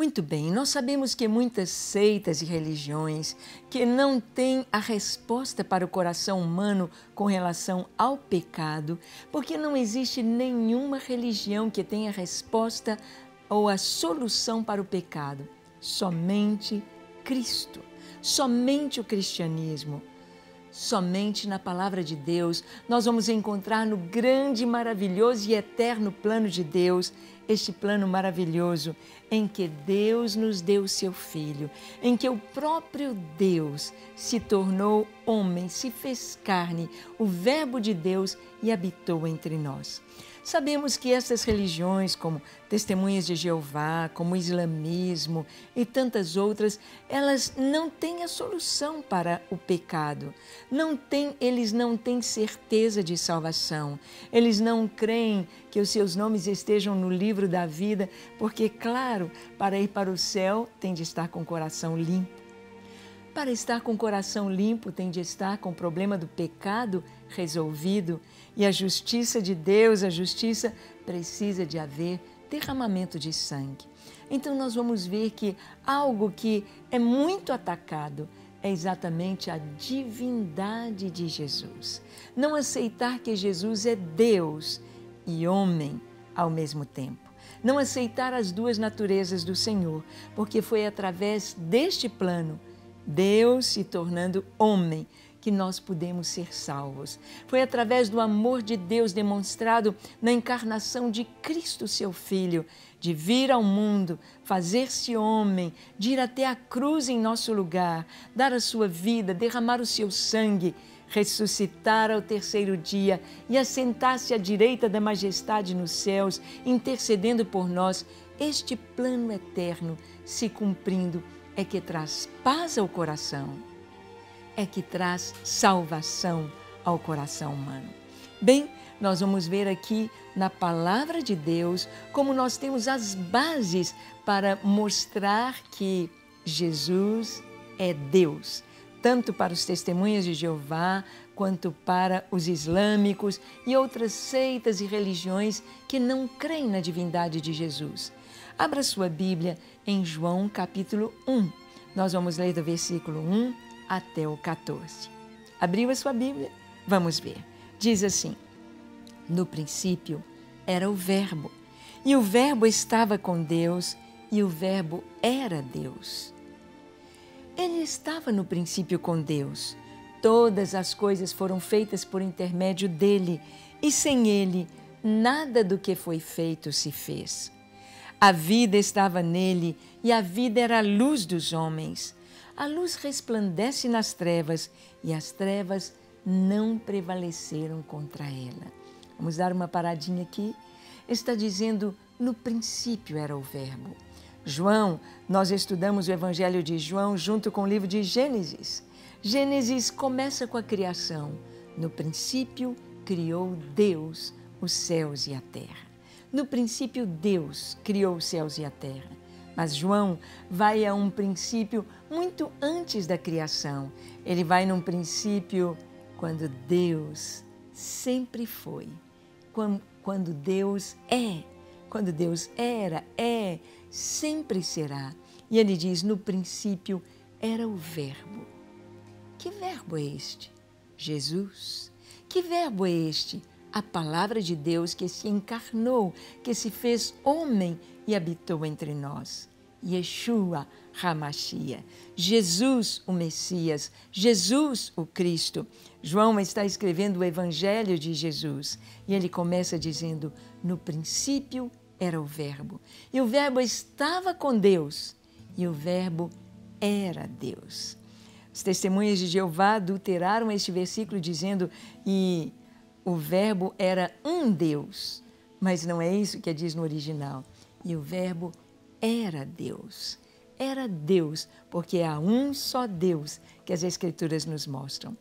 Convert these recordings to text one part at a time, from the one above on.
Muito bem, nós sabemos que muitas seitas e religiões que não têm a resposta para o coração humano com relação ao pecado, porque não existe nenhuma religião que tenha resposta ou a solução para o pecado. Somente Cristo, somente o cristianismo. Somente na Palavra de Deus nós vamos encontrar no grande, maravilhoso e eterno plano de Deus, este plano maravilhoso em que Deus nos deu seu Filho, em que o próprio Deus se tornou homem, se fez carne, o Verbo de Deus e habitou entre nós. Sabemos que essas religiões, como Testemunhas de Jeová, como o islamismo e tantas outras, elas não têm a solução para o pecado. Eles não têm certeza de salvação. Eles não creem que os seus nomes estejam no livro da vida, porque, claro, para ir para o céu tem de estar com o coração limpo. Para estar com o coração limpo, tem de estar com o problema do pecado resolvido. E a justiça de Deus, a justiça, precisa de haver derramamento de sangue. Então nós vamos ver que algo que é muito atacado é exatamente a divindade de Jesus. Não aceitar que Jesus é Deus e homem ao mesmo tempo. Não aceitar as duas naturezas do Senhor, porque foi através deste plano, Deus se tornando homem, que nós podemos ser salvos. Foi através do amor de Deus demonstrado na encarnação de Cristo, seu Filho, de vir ao mundo, fazer-se homem, de ir até a cruz em nosso lugar, dar a sua vida, derramar o seu sangue, ressuscitar ao terceiro dia e assentar-se à direita da majestade nos céus, intercedendo por nós. Este plano eterno se cumprindo é que traz paz ao coração, é que traz salvação ao coração humano. Bem, nós vamos ver aqui na Palavra de Deus como nós temos as bases para mostrar que Jesus é Deus, tanto para os Testemunhas de Jeová, quanto para os islâmicos e outras seitas e religiões que não creem na divindade de Jesus. Abra sua Bíblia em João capítulo 1. Nós vamos ler do versículo 1 até o 14. Abriu a sua Bíblia? Vamos ver. Diz assim: no princípio era o Verbo, e o Verbo estava com Deus, e o Verbo era Deus. Ele estava no princípio com Deus. Todas as coisas foram feitas por intermédio dele, e sem ele, nada do que foi feito se fez. A vida estava nele, e a vida era a luz dos homens. A luz resplandece nas trevas, e as trevas não prevaleceram contra ela. Vamos dar uma paradinha aqui. Está dizendo, no princípio era o Verbo. João, nós estudamos o Evangelho de João junto com o livro de Gênesis. Gênesis começa com a criação. No princípio criou Deus os céus e a terra. No princípio Deus criou os céus e a terra. Mas João vai a um princípio muito antes da criação. Ele vai num princípio quando Deus sempre foi, quando Deus é, quando Deus era, é, sempre será. E ele diz, no princípio era o Verbo. Que verbo é este? Jesus. Que verbo é este? A palavra de Deus que se encarnou, que se fez homem e habitou entre nós. Yeshua HaMashiach, Jesus o Messias, Jesus o Cristo. João está escrevendo o Evangelho de Jesus e ele começa dizendo, no princípio era o Verbo, e o Verbo estava com Deus, e o Verbo era Deus. Os Testemunhas de Jeová adulteraram este versículo dizendo, e o Verbo era um Deus, mas não é isso que diz no original. E o Verbo era Deus. Era Deus, porque há um só Deus que as Escrituras nos mostram.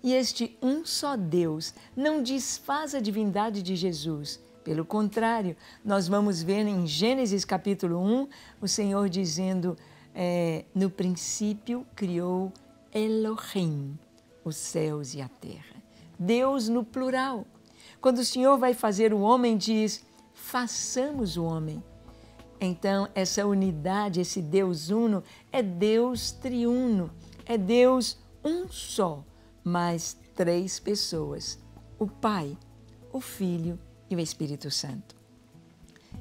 E este um só Deus não desfaz a divindade de Jesus. Pelo contrário, nós vamos ver em Gênesis capítulo 1, o Senhor dizendo, no princípio criou Elohim, os céus e a terra. Deus no plural. Quando o Senhor vai fazer o homem, diz, façamos o homem. Então, essa unidade, esse Deus uno, é Deus triuno, é Deus um só, mas três pessoas: o Pai, o Filho e o Espírito Santo.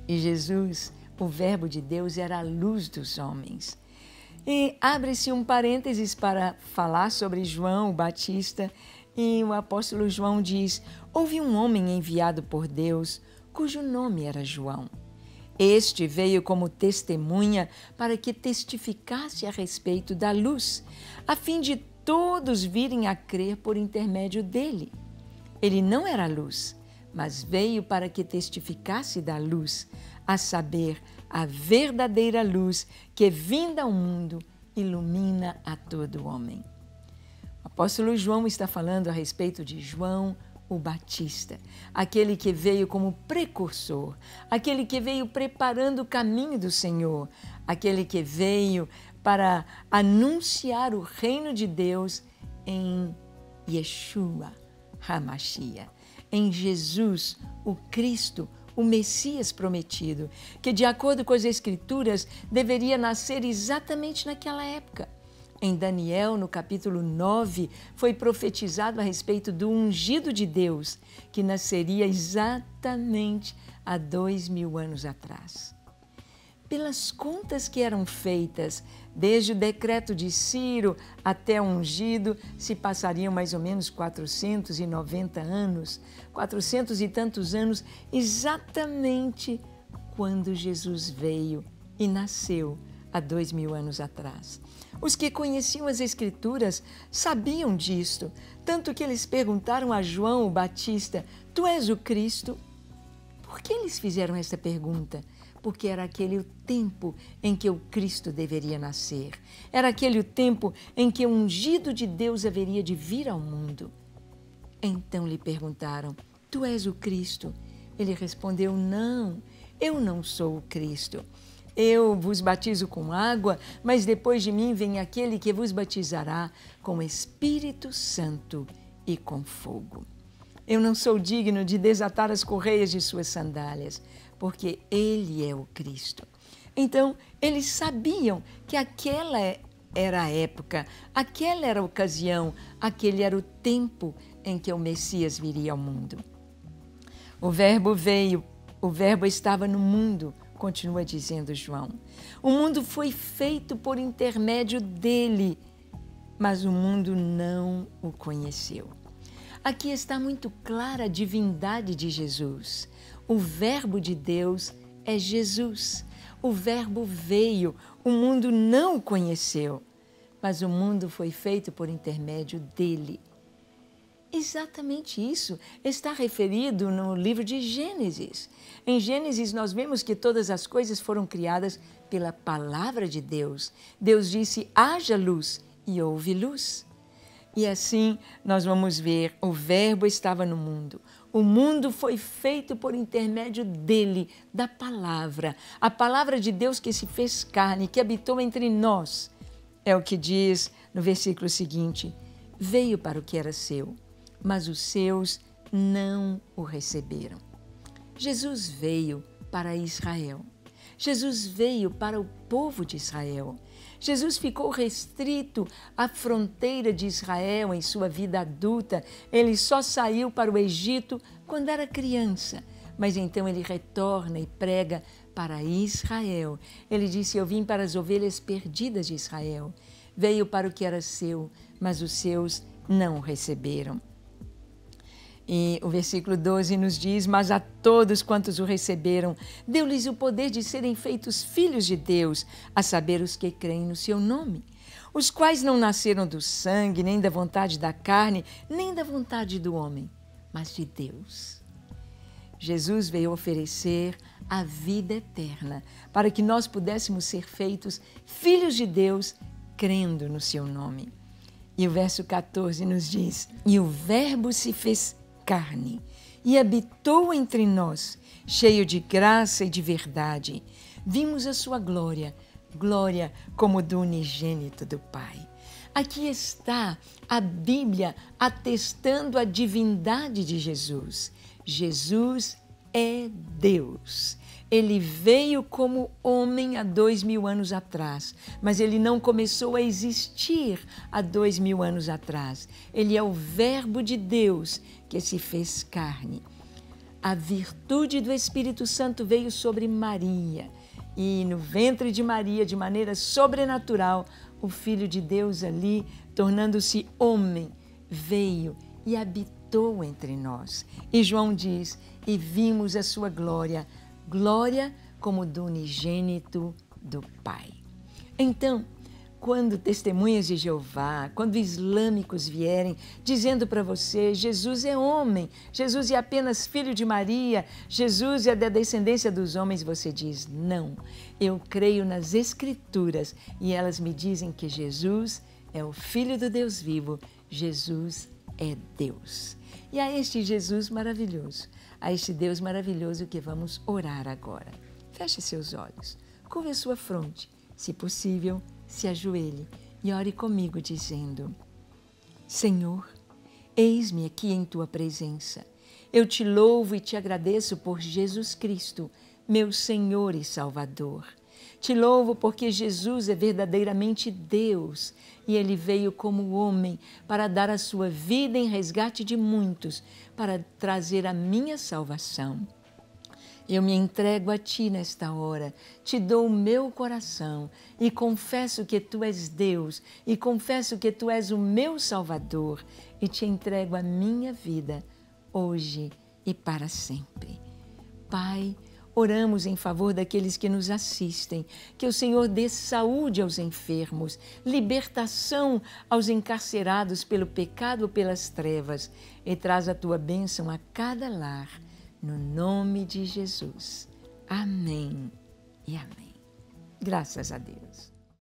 E Jesus, o Verbo de Deus, era a luz dos homens. E abre-se um parênteses para falar sobre João o Batista, e o apóstolo João diz: houve um homem enviado por Deus, cujo nome era João. Este veio como testemunha para que testificasse a respeito da luz, a fim de todos virem a crer por intermédio dele. Ele não era luz, mas veio para que testificasse da luz, a saber, a verdadeira luz que, vinda ao mundo, ilumina a todo homem. O apóstolo João está falando a respeito de João o Batista, aquele que veio como precursor, aquele que veio preparando o caminho do Senhor, aquele que veio para anunciar o reino de Deus em Yeshua HaMashiach, em Jesus, o Cristo, o Messias prometido, que, de acordo com as Escrituras, deveria nascer exatamente naquela época. Em Daniel, no capítulo 9, foi profetizado a respeito do ungido de Deus, que nasceria exatamente há 2000 anos atrás. Pelas contas que eram feitas, desde o decreto de Ciro até o ungido, se passariam mais ou menos 490 anos, 400 e tantos anos, exatamente quando Jesus veio e nasceu há 2000 anos atrás. Os que conheciam as Escrituras sabiam disto, tanto que eles perguntaram a João o Batista: tu és o Cristo? Por que eles fizeram essa pergunta? Porque era aquele o tempo em que o Cristo deveria nascer. Era aquele o tempo em que o ungido de Deus haveria de vir ao mundo. Então lhe perguntaram: tu és o Cristo? Ele respondeu: não, eu não sou o Cristo. Eu vos batizo com água, mas depois de mim vem aquele que vos batizará com Espírito Santo e com fogo. Eu não sou digno de desatar as correias de suas sandálias, porque ele é o Cristo. Então, eles sabiam que aquela era a época, aquela era a ocasião, aquele era o tempo em que o Messias viria ao mundo. O Verbo veio, o Verbo estava no mundo, continua dizendo João. O mundo foi feito por intermédio dele, mas o mundo não o conheceu. Aqui está muito clara a divindade de Jesus. O Verbo de Deus é Jesus. O Verbo veio, o mundo não o conheceu, mas o mundo foi feito por intermédio dele. Exatamente isso está referido no livro de Gênesis. Em Gênesis nós vemos que todas as coisas foram criadas pela palavra de Deus. Deus disse: haja luz, e houve luz. E assim nós vamos ver, o Verbo estava no mundo. O mundo foi feito por intermédio dele, da palavra. A palavra de Deus que se fez carne, que habitou entre nós. É o que diz no versículo seguinte: veio para o que era seu, mas os seus não o receberam. Jesus veio para Israel. Jesus veio para o povo de Israel. Jesus ficou restrito à fronteira de Israel em sua vida adulta. Ele só saiu para o Egito quando era criança. Mas então ele retorna e prega para Israel. Ele disse: eu vim para as ovelhas perdidas de Israel. Veio para o que era seu, mas os seus não o receberam. E o versículo 12 nos diz: mas a todos quantos o receberam, deu-lhes o poder de serem feitos filhos de Deus, a saber, os que creem no seu nome, os quais não nasceram do sangue, nem da vontade da carne, nem da vontade do homem, mas de Deus. Jesus veio oferecer a vida eterna, para que nós pudéssemos ser feitos filhos de Deus, crendo no seu nome. E o verso 14 nos diz: e o Verbo se fez carne e habitou entre nós, cheio de graça e de verdade. Vimos a sua glória, glória como do unigênito do Pai. Aqui está a Bíblia atestando a divindade de Jesus. Jesus é Deus. Ele veio como homem há 2000 anos atrás, mas ele não começou a existir há 2000 anos atrás. Ele é o Verbo de Deus que se fez carne. A virtude do Espírito Santo veio sobre Maria e no ventre de Maria, de maneira sobrenatural, o Filho de Deus ali, tornando-se homem, veio e habitou entre nós. E João diz, e vimos a sua glória, glória como do unigênito do Pai. Então, quando testemunhas de Jeová, quando islâmicos vierem dizendo para você, Jesus é homem, Jesus é apenas filho de Maria, Jesus é da descendência dos homens, você diz, não, eu creio nas Escrituras e elas me dizem que Jesus é o Filho do Deus vivo, Jesus é Deus. E a este Jesus maravilhoso, a este Deus maravilhoso que vamos orar agora. Feche seus olhos, curve a sua fronte, se possível, se ajoelhe e ore comigo dizendo, Senhor, eis-me aqui em Tua presença. Eu te louvo e te agradeço por Jesus Cristo, meu Senhor e Salvador. Te louvo porque Jesus é verdadeiramente Deus e Ele veio como homem para dar a sua vida em resgate de muitos, para trazer a minha salvação. Eu me entrego a Ti nesta hora, te dou o meu coração e confesso que Tu és Deus e confesso que Tu és o meu Salvador e te entrego a minha vida hoje e para sempre. Pai, oramos em favor daqueles que nos assistem, que o Senhor dê saúde aos enfermos, libertação aos encarcerados pelo pecado ou pelas trevas e traz a Tua bênção a cada lar. No nome de Jesus. Amém e amém. Graças a Deus.